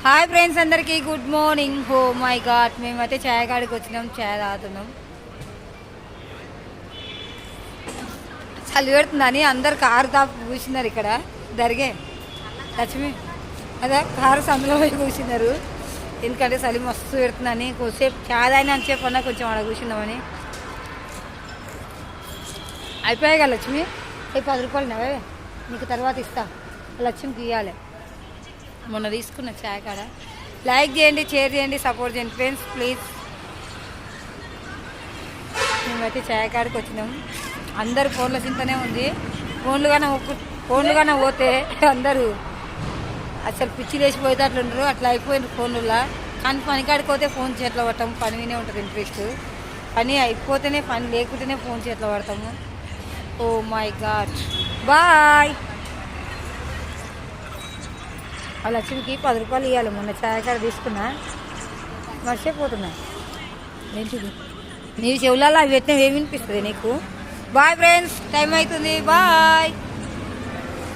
Hi friends, అందరికీ good morning. Oh my God, మేమైతే ఛాయ్ కాడికి వచ్చినాం, ఛాయ్ తాగుతున్నాం. చలి పెడుతుందని అందరు కారు తాపు కూర్చున్నారు. ఇక్కడ జరిగే లక్ష్మి అదే కారు సందులో పోయి కూర్చున్నారు. ఎందుకంటే చలి మస్తు పెడుతుందని కొద్దిసేపు ఛాయ్ తాగినా అని చెప్పన్నా కొంచెం అక్కడ కూర్చున్నామని. అయిపోయాయి కదా లక్ష్మి, 10 రూపాయలు నవే నీకు తర్వాత ఇస్తా. లక్ష్మికి ఇవ్వాలి. మొన్న తీసుకున్న ఛాయ్ కాడ. లైక్ చేయండి, షేర్ చేయండి, సపోర్ట్ చేయండి ఫ్రెండ్స్ ప్లీజ్. మేమైతే ఛాయ్ కాడికి వచ్చినాం. అందరు ఫోన్ల చింతనే ఉంది. ఫోన్లు కానీ పోతే అందరూ అసలు పిచ్చి లేచిపోతే అట్లా ఉండరు. అట్లా అయిపోయింది ఫోన్లలో. కానీ పని కాడికి పోతే ఫోన్ చేతిలో పడతాము. పని వినే ఉంటుంది ఇంట్రెస్ట్. పని అయిపోతేనే, పని లేకుంటేనే ఫోన్ చేతిలో పడతాము. Oh my god, bye. ఆ లక్ష్మికి 10 రూపాయలు ఇవ్వాలి. మొన్న ఛాయ్ కాడ తీసుకున్నా, మర్చిపోతున్నా. ఏంటిది నీ చెవులలో అవి పెట్టినవి ఏమి వినిపిస్తుంది నీకు? బాయ్ ఫ్రెండ్స్, టైం అవుతుంది. బాయ్.